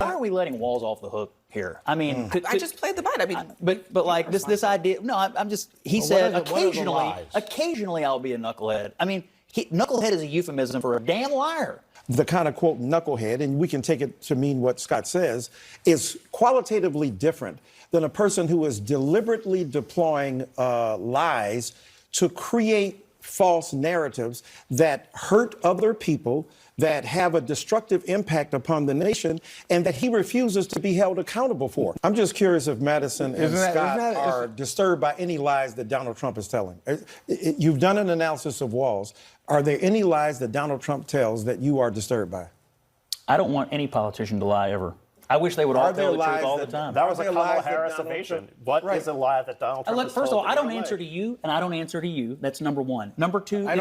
Why are we letting Walz off the hook here? I mean, I just played the bite. I mean, but like this idea. No, I'm just. He said occasionally I'll be a knucklehead. I mean, knucklehead is a euphemism for a damn liar. The kind of quote knucklehead, and we can take it to mean what Scott says, is qualitatively different than a person who is deliberately deploying lies to create false narratives that hurt other people, that have a destructive impact upon the nation, and that he refuses to be held accountable for. I'm just curious if Madison and Scott are disturbed by any lies that Donald Trump is telling. You've done an analysis of Walz. Are there any lies that Donald Trump tells that you are disturbed by? I don't want any politician to lie ever. I wish they would all tell the truth all the time. That was a Kamala Harris evasion. What is a lie that Donald Trump is First of all, I don't answer to you, and I don't answer to you. That's number one. Number two, it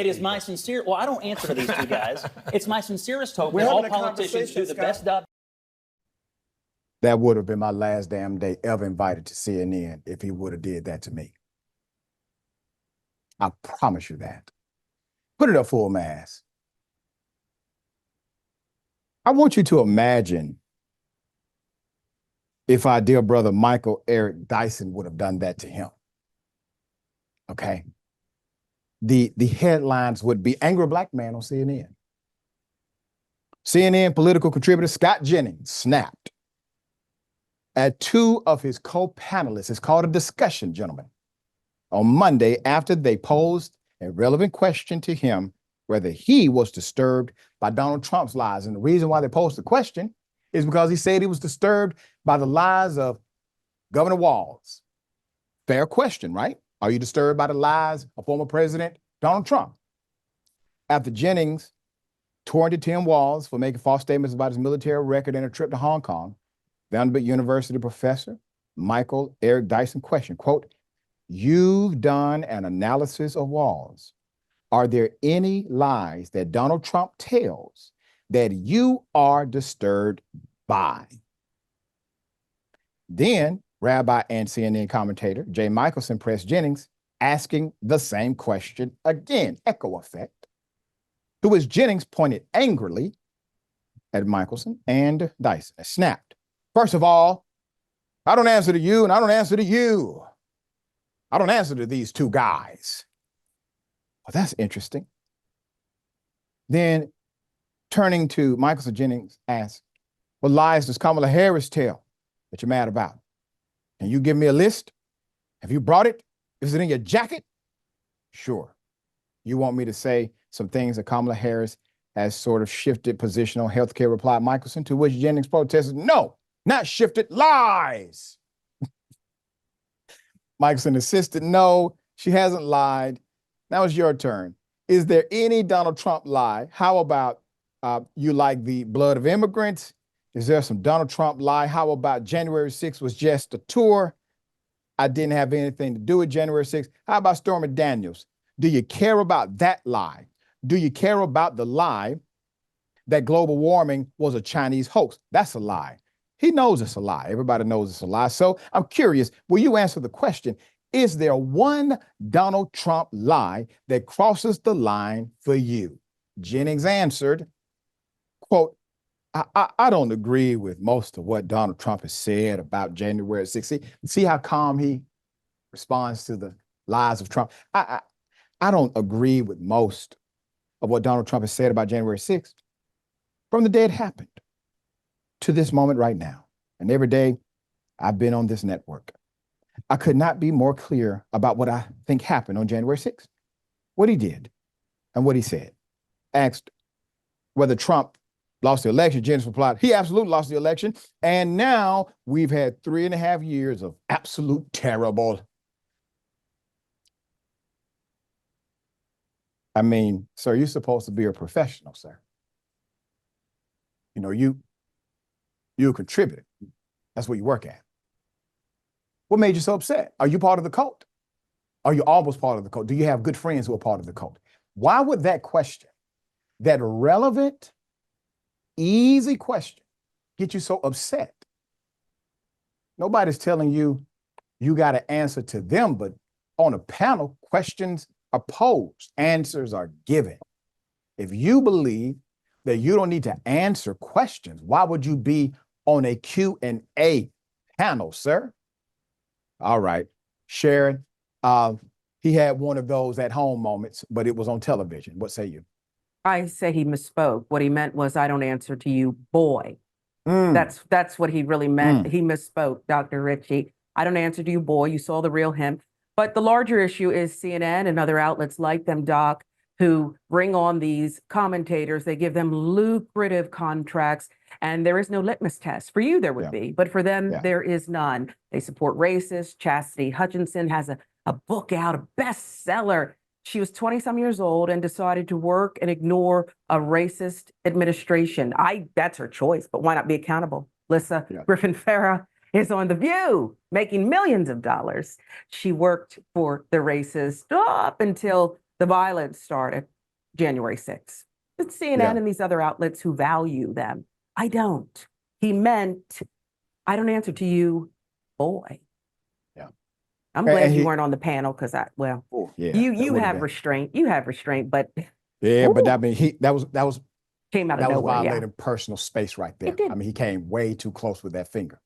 is my sincere. Well, I don't answer to these two guys. It's my sincerest hope that all politicians do the best job. That would have been my last damn day ever invited to CNN if he would have did that to me. I promise you that. Put it up full mass. I want you to imagine if our dear brother Michael Eric Dyson would have done that to him. Okay. The headlines would be angry black man on CNN. CNN political contributor Scott Jennings snapped at two of his co-panelists. It's called a discussion, gentlemen, on Monday after they posed a relevant question to him whether he was disturbed by Donald Trump's lies. And the reason why they posed the question is because he said he was disturbed by the lies of Governor Walz. Fair question, right? Are you disturbed by the lies of former President Donald Trump? After Jennings tore into Tim Walz for making false statements about his military record and a trip to Hong Kong, Vanderbilt University professor Michael Eric Dyson questioned, quote, "You've done an analysis of Walz. Are there any lies that Donald Trump tells that you are disturbed by?" Then Rabbi and CNN commentator Jay Michelson pressed Jennings, asking the same question again, echo effect, to which Jennings pointed angrily at Michelson and Dyson and snapped. "First of all, I don't answer to you and I don't answer to you. I don't answer to these two guys." Well, that's interesting. Then turning to Michelson, Jennings asked, "What lies does Kamala Harris tell that you're mad about? Can you give me a list? Have you brought it? Is it in your jacket?" "Sure. You want me to say some things that Kamala Harris has sort of shifted position on healthcare," replied Michelson, to which Jennings protested, "No, not shifted, lies." Michelson insisted, "No, she hasn't lied. Now it's your turn. Is there any Donald Trump lie? How about you like the blood of immigrants? Is there some Donald Trump lie? How about January 6th was just a tour? I didn't have anything to do with January 6th. How about Stormy Daniels? Do you care about that lie? Do you care about the lie that global warming was a Chinese hoax? That's a lie. He knows it's a lie. Everybody knows it's a lie. So I'm curious, will you answer the question? Is there one Donald Trump lie that crosses the line for you? Jennings answered, quote, I don't agree with most of what Donald Trump has said about January 6th. See how calm he responds to the lies of Trump. I don't agree with most of what Donald Trump has said about January 6th from the day it happened to this moment right now. And every day I've been on this network, I could not be more clear about what I think happened on January 6th, what he did and what he said. Asked whether Trump lost the election, Jennings replied, he absolutely lost the election. And now we've had 3.5 years of absolute terrible. I mean, sir, you're supposed to be a professional, sir. You know, you're a contributor. That's what you work at. What made you so upset? Are you part of the cult? Are you almost part of the cult? Do you have good friends who are part of the cult? Why would that question, that relevant, easy question, get you so upset? Nobody's telling you you got to answer to them, but on a panel, questions are posed, answers are given. If you believe that you don't need to answer questions. Why would you be on a Q&A panel, sir? All right. Sharon, he had one of those at home moments, but it was on television. What say you? I say he misspoke. What he meant was, I don't answer to you, boy. That's what he really meant. He misspoke, Dr. Richey. I don't answer to you, boy. You saw the real him. But the larger issue is CNN and other outlets like them, Doc, who bring on these commentators. They give them lucrative contracts, and there is no litmus test. For you, there would be, but for them, there is none. They support racists. Chastity Hutchinson has a book out, a bestseller. She was 20-some years old and decided to work and ignore a racist administration. That's her choice, but why not be accountable? Lissa Griffin-Farah is on The View, making millions of dollars. She worked for the racist up until the violence started, January 6th. It's CNN and these other outlets who value them. I don't. He meant, I don't answer to you, boy. I'm glad you weren't on the panel because you have restraint. You have restraint, but but I mean, that was came out of nowhere. Violating personal space right there. I mean, he came way too close with that finger.